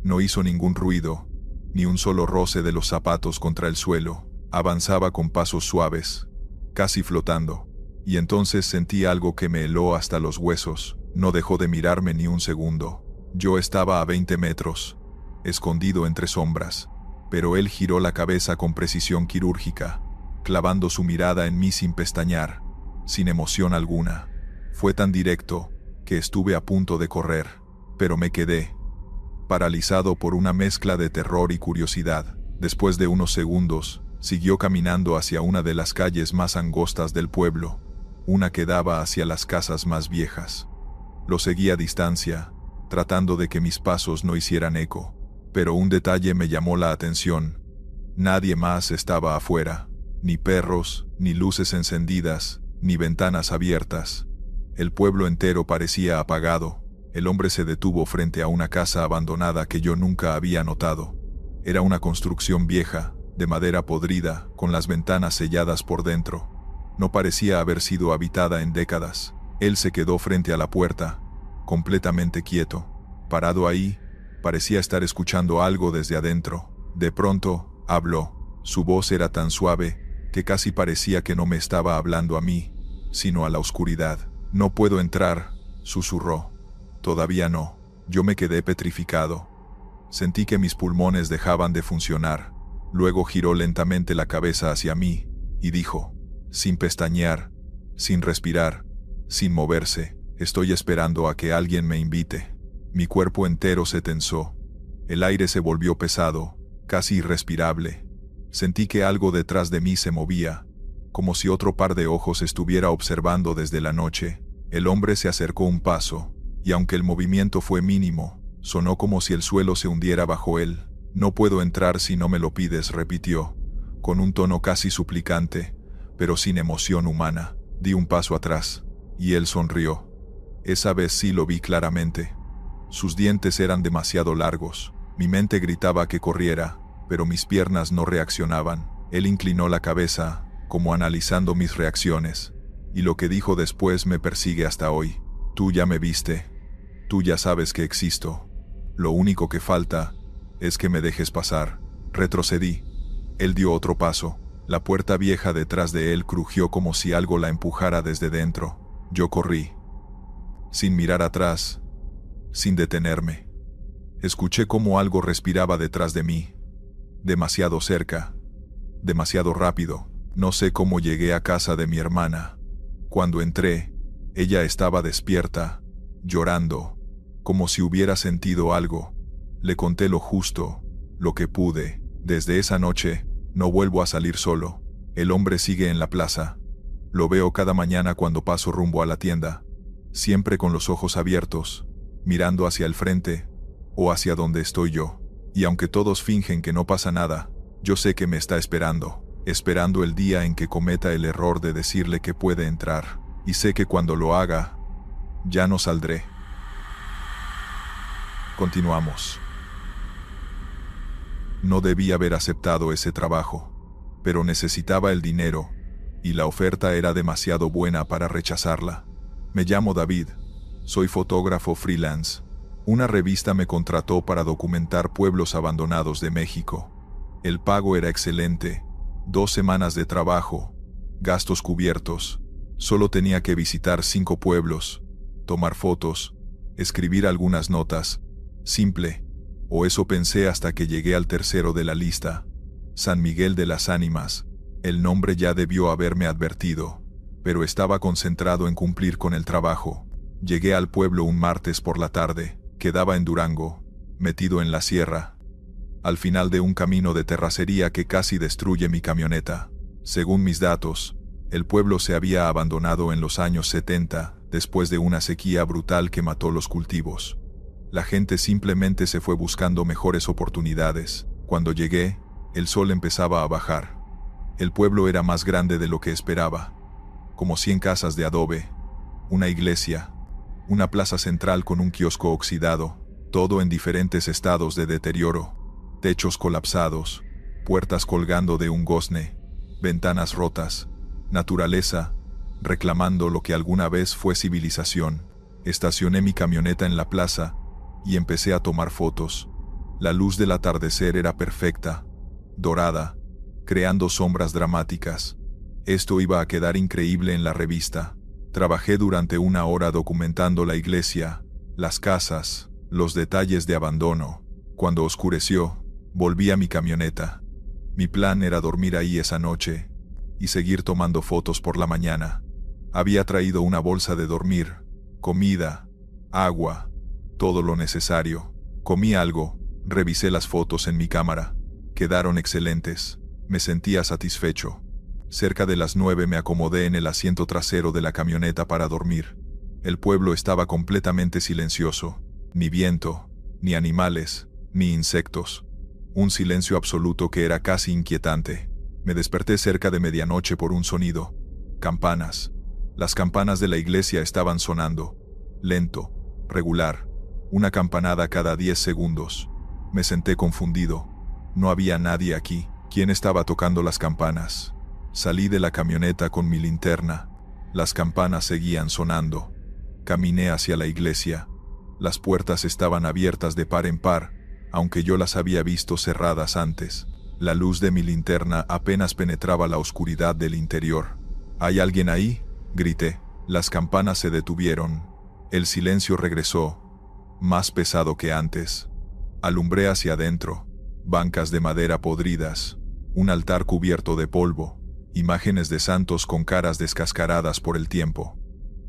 [SPEAKER 1] No hizo ningún ruido, ni un solo roce de los zapatos contra el suelo. Avanzaba con pasos suaves, casi flotando, y entonces sentí algo que me heló hasta los huesos. No dejó de mirarme ni un segundo. Yo estaba a 20 metros, escondido entre sombras, pero él giró la cabeza con precisión quirúrgica, clavando su mirada en mí sin pestañear, sin emoción alguna. Fue tan directo que estuve a punto de correr, pero me quedé, paralizado por una mezcla de terror y curiosidad. Después de unos segundos, siguió caminando hacia una de las calles más angostas del pueblo, una que daba hacia las casas más viejas. Lo seguí a distancia, tratando de que mis pasos no hicieran eco, pero un detalle me llamó la atención. Nadie más estaba afuera, ni perros, ni luces encendidas, ni ventanas abiertas. El pueblo entero parecía apagado. El hombre se detuvo frente a una casa abandonada que yo nunca había notado. Era una construcción vieja, de madera podrida, con las ventanas selladas por dentro. No parecía haber sido habitada en décadas. Él se quedó frente a la puerta, completamente quieto. Parado ahí, parecía estar escuchando algo desde adentro. De pronto, habló. Su voz era tan suave, que casi parecía que no me estaba hablando a mí, sino a la oscuridad. «No puedo entrar», susurró. «Todavía no». Yo me quedé petrificado. Sentí que mis pulmones dejaban de funcionar. Luego giró lentamente la cabeza hacia mí, y dijo, sin pestañear, sin respirar, sin moverse: «Estoy esperando a que alguien me invite». Mi cuerpo entero se tensó. El aire se volvió pesado, casi irrespirable. Sentí que algo detrás de mí se movía, como si otro par de ojos estuviera observando desde la noche. El hombre se acercó un paso, y aunque el movimiento fue mínimo, sonó como si el suelo se hundiera bajo él. «No puedo entrar si no me lo pides», repitió, con un tono casi suplicante, pero sin emoción humana. Di un paso atrás, y él sonrió. Esa vez sí lo vi claramente. Sus dientes eran demasiado largos. Mi mente gritaba que corriera, pero mis piernas no reaccionaban. Él inclinó la cabeza, como analizando mis reacciones, y lo que dijo después me persigue hasta hoy. «Tú ya me viste. Tú ya sabes que existo. Lo único que falta es que me dejes pasar». Retrocedí. Él dio otro paso. La puerta vieja detrás de él crujió como si algo la empujara desde dentro. Yo corrí, sin mirar atrás, sin detenerme. Escuché cómo algo respiraba detrás de mí. Demasiado cerca, demasiado rápido. No sé cómo llegué a casa de mi hermana. Cuando entré, ella estaba despierta, llorando, como si hubiera sentido algo. Le conté lo justo, lo que pude. Desde esa noche, no vuelvo a salir solo. El hombre sigue en la plaza. Lo veo cada mañana cuando paso rumbo a la tienda, siempre con los ojos abiertos, mirando hacia el frente, o hacia donde estoy yo. Y aunque todos fingen que no pasa nada, yo sé que me está esperando el día en que cometa el error de decirle que puede entrar. Y sé que cuando lo haga, ya no saldré. Continuamos. No debí haber aceptado ese trabajo, pero necesitaba el dinero, y la oferta era demasiado buena para rechazarla. Me llamo David, soy fotógrafo freelance. Una revista me contrató para documentar pueblos abandonados de México. El pago era excelente, 2 semanas de trabajo, gastos cubiertos. Solo tenía que visitar 5 pueblos, tomar fotos, escribir algunas notas. Simple, o eso pensé hasta que llegué al tercero de la lista, San Miguel de las Ánimas. El nombre ya debió haberme advertido, pero estaba concentrado en cumplir con el trabajo. Llegué al pueblo un martes por la tarde. Quedaba en Durango, metido en la sierra, al final de un camino de terracería que casi destruye mi camioneta. Según mis datos, el pueblo se había abandonado en los años 70, después de una sequía brutal que mató los cultivos. La gente simplemente se fue buscando mejores oportunidades. Cuando llegué, el sol empezaba a bajar. El pueblo era más grande de lo que esperaba, como 100 casas de adobe, una iglesia, una plaza central con un kiosco oxidado, todo en diferentes estados de deterioro, techos colapsados, puertas colgando de un gozne, ventanas rotas, naturaleza, reclamando lo que alguna vez fue civilización. Estacioné mi camioneta en la plaza y empecé a tomar fotos. La luz del atardecer era perfecta, dorada, creando sombras dramáticas. Esto iba a quedar increíble en la revista. Trabajé durante 1 hora documentando la iglesia, las casas, los detalles de abandono. Cuando oscureció, volví a mi camioneta. Mi plan era dormir ahí esa noche y seguir tomando fotos por la mañana. Había traído una bolsa de dormir, comida, agua, todo lo necesario. Comí algo, revisé las fotos en mi cámara. Quedaron excelentes. Me sentía satisfecho. Cerca de las 9 me acomodé en el asiento trasero de la camioneta para dormir. El pueblo estaba completamente silencioso. Ni viento, ni animales, ni insectos. Un silencio absoluto que era casi inquietante. Me desperté cerca de medianoche por un sonido. Campanas. Las campanas de la iglesia estaban sonando. Lento, regular. Una campanada cada 10 segundos. Me senté confundido. No había nadie aquí. ¿Quién estaba tocando las campanas? Salí de la camioneta con mi linterna. Las campanas seguían sonando. Caminé hacia la iglesia. Las puertas estaban abiertas de par en par, aunque yo las había visto cerradas antes. La luz de mi linterna apenas penetraba la oscuridad del interior. ¿Hay alguien ahí?, grité. Las campanas se detuvieron. El silencio regresó, más pesado que antes. Alumbré hacia adentro. Bancas de madera podridas, un altar cubierto de polvo, imágenes de santos con caras descascaradas por el tiempo.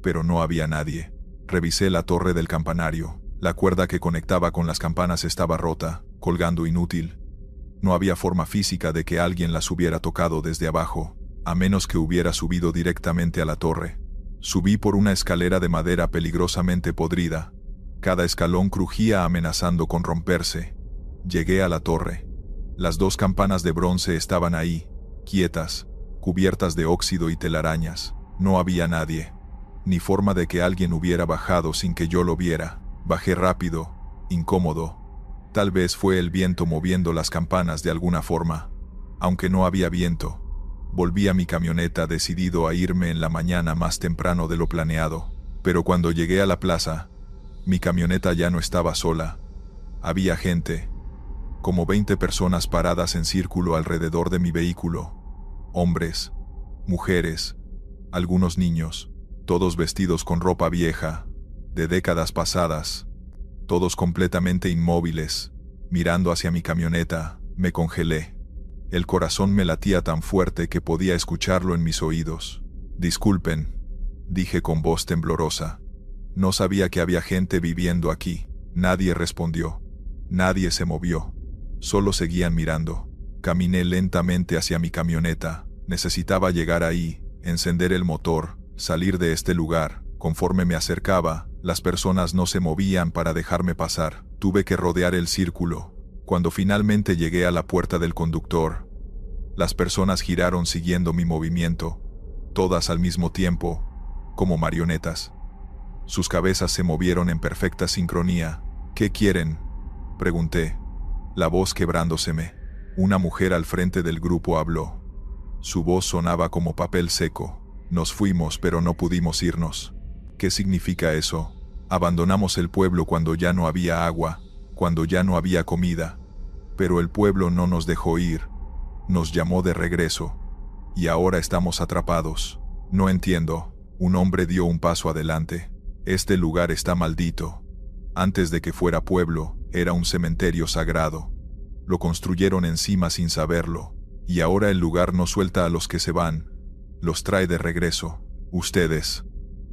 [SPEAKER 1] Pero no había nadie. Revisé la torre del campanario. La cuerda que conectaba con las campanas estaba rota, colgando inútil. No había forma física de que alguien las hubiera tocado desde abajo. a menos que hubiera subido directamente a la torre. Subí por una escalera de madera peligrosamente podrida. Cada escalón crujía amenazando con romperse. Llegué a la torre. Las 2 campanas de bronce estaban ahí, quietas, cubiertas de óxido y telarañas. No había nadie. Ni forma de que alguien hubiera bajado sin que yo lo viera. Bajé rápido, incómodo. Tal vez fue el viento moviendo las campanas de alguna forma. Aunque no había viento. Volví a mi camioneta decidido a irme en la mañana más temprano de lo planeado. Pero cuando llegué a la plaza, mi camioneta ya no estaba sola. Había gente. Como 20 personas paradas en círculo alrededor de mi vehículo. Hombres, mujeres, algunos niños, todos vestidos con ropa vieja, de décadas pasadas, todos completamente inmóviles, mirando hacia mi camioneta. Me congelé. El corazón me latía tan fuerte que podía escucharlo en mis oídos. «Disculpen», dije con voz temblorosa. No sabía que había gente viviendo aquí. Nadie respondió. Nadie se movió. Solo seguían mirando. Caminé lentamente hacia mi camioneta. Necesitaba llegar ahí, encender el motor, salir de este lugar. Conforme me acercaba, las personas no se movían para dejarme pasar. Tuve que rodear el círculo. Cuando finalmente llegué a la puerta del conductor, las personas giraron siguiendo mi movimiento, todas al mismo tiempo, como marionetas. Sus cabezas se movieron en perfecta sincronía. «¿Qué quieren?», pregunté, la voz quebrándoseme. Una mujer al frente del grupo habló. Su voz sonaba como papel seco. «Nos fuimos, pero no pudimos irnos». «¿Qué significa eso?». «Abandonamos el pueblo cuando ya no había agua, cuando ya no había comida. Pero el pueblo no nos dejó ir. Nos llamó de regreso. Y ahora estamos atrapados». «No entiendo». Un hombre dio un paso adelante. «Este lugar está maldito. Antes de que fuera pueblo, era un cementerio sagrado. Lo construyeron encima sin saberlo. Y ahora el lugar no suelta a los que se van. Los trae de regreso. ¿Ustedes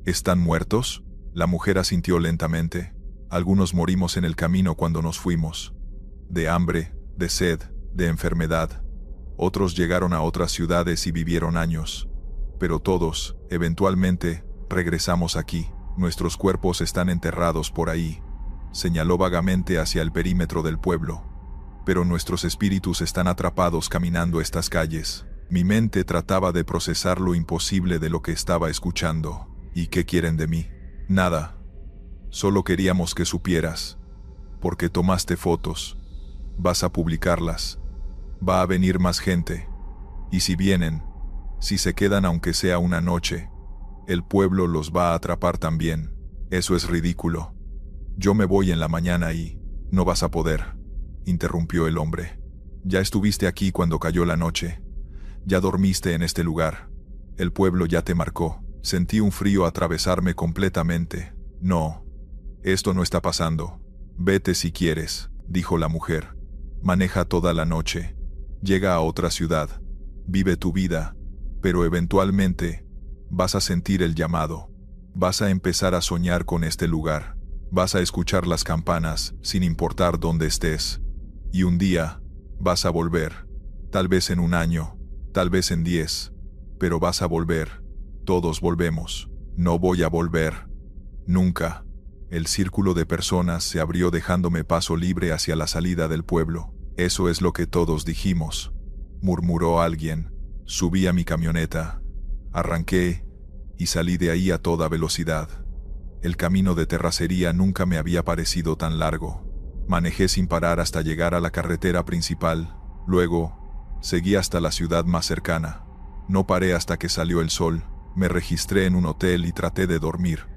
[SPEAKER 1] están muertos?». La mujer asintió lentamente. «Algunos morimos en el camino cuando nos fuimos. De hambre, de sed, de enfermedad. Otros llegaron a otras ciudades y vivieron años. Pero todos, eventualmente, regresamos aquí. Nuestros cuerpos están enterrados por ahí». Señaló vagamente hacia el perímetro del pueblo. «Pero nuestros espíritus están atrapados caminando estas calles». Mi mente trataba de procesar lo imposible de lo que estaba escuchando. «¿Y qué quieren de mí?». «Nada. Solo queríamos que supieras. Porque tomaste fotos. Vas a publicarlas. Va a venir más gente. Y si vienen, si se quedan aunque sea una noche, el pueblo los va a atrapar también. Eso es ridículo. Yo me voy en la mañana y no vas a poder», interrumpió el hombre. «Ya estuviste aquí cuando cayó la noche. Ya dormiste en este lugar. El pueblo ya te marcó». Sentí un frío atravesarme completamente. «No. Esto no está pasando. Vete si quieres», dijo la mujer. «Maneja toda la noche. Llega a otra ciudad. Vive tu vida. Pero eventualmente, vas a sentir el llamado. Vas a empezar a soñar con este lugar. Vas a escuchar las campanas, sin importar dónde estés. Y un día, vas a volver. Tal vez en 1 año, tal vez en 10. Pero vas a volver. Todos volvemos. No voy a volver. Nunca». El círculo de personas se abrió dejándome paso libre hacia la salida del pueblo. «Eso es lo que todos dijimos», murmuró alguien. Subí a mi camioneta. Arranqué y salí de ahí a toda velocidad. El camino de terracería nunca me había parecido tan largo. Manejé sin parar hasta llegar a la carretera principal. Luego, seguí hasta la ciudad más cercana. No paré hasta que salió el sol. Me registré en un hotel y traté de dormir.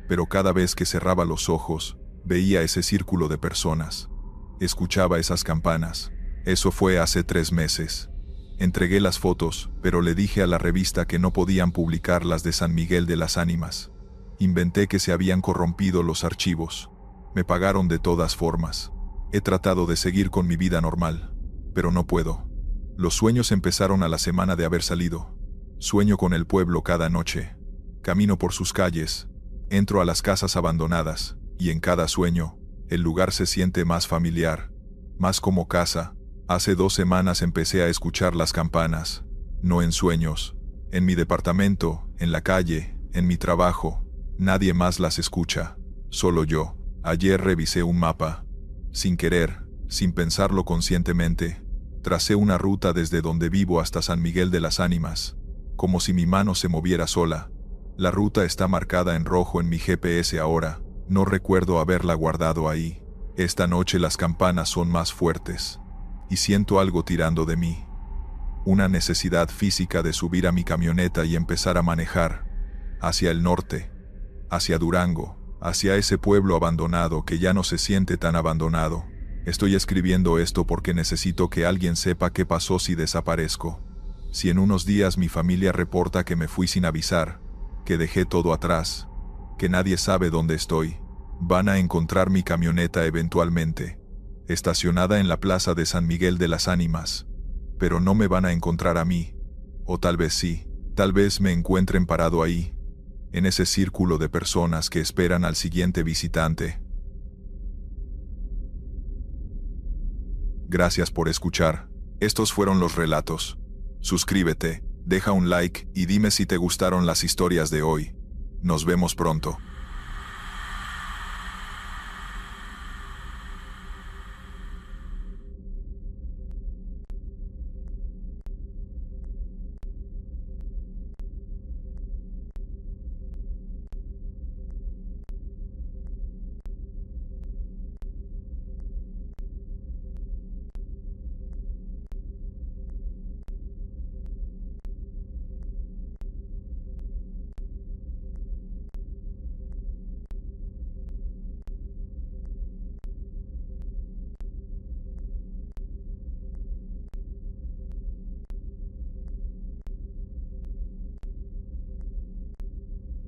[SPEAKER 1] Pero cada vez que cerraba los ojos, veía ese círculo de personas. Escuchaba esas campanas. Eso fue hace 3 meses. Entregué las fotos, pero le dije a la revista que no podían publicar las de San Miguel de las Ánimas. Inventé que se habían corrompido los archivos. Me pagaron de todas formas. He tratado de seguir con mi vida normal, pero no puedo. Los sueños empezaron a la semana de haber salido. Sueño con el pueblo cada noche. Camino por sus calles. Entro a las casas abandonadas, y en cada sueño, el lugar se siente más familiar, más como casa. Hace 2 semanas empecé a escuchar las campanas, no en sueños, En mi departamento, en la calle, en mi trabajo, nadie más las escucha, solo yo. Ayer revisé un mapa. Sin querer, sin pensarlo conscientemente, tracé una ruta desde donde vivo hasta San Miguel de las Ánimas, como si mi mano se moviera sola. La ruta está marcada en rojo en mi GPS ahora, no recuerdo haberla guardado ahí. Esta noche las campanas son más fuertes, y siento algo tirando de mí. Una necesidad física de subir a mi camioneta y empezar a manejar, hacia el norte, hacia Durango, hacia ese pueblo abandonado que ya no se siente tan abandonado. Estoy escribiendo esto porque necesito que alguien sepa qué pasó si desaparezco. Si en unos días mi familia reporta que me fui sin avisar, que dejé todo atrás, que nadie sabe dónde estoy, van a encontrar mi camioneta eventualmente, estacionada en la plaza de San Miguel de las Ánimas. Pero no me van a encontrar a mí. O tal vez sí, tal vez me encuentren parado ahí, en ese círculo de personas que esperan al siguiente visitante. Gracias por escuchar. Estos fueron los relatos. Suscríbete, deja un like y dime si te gustaron las historias de hoy. Nos vemos pronto.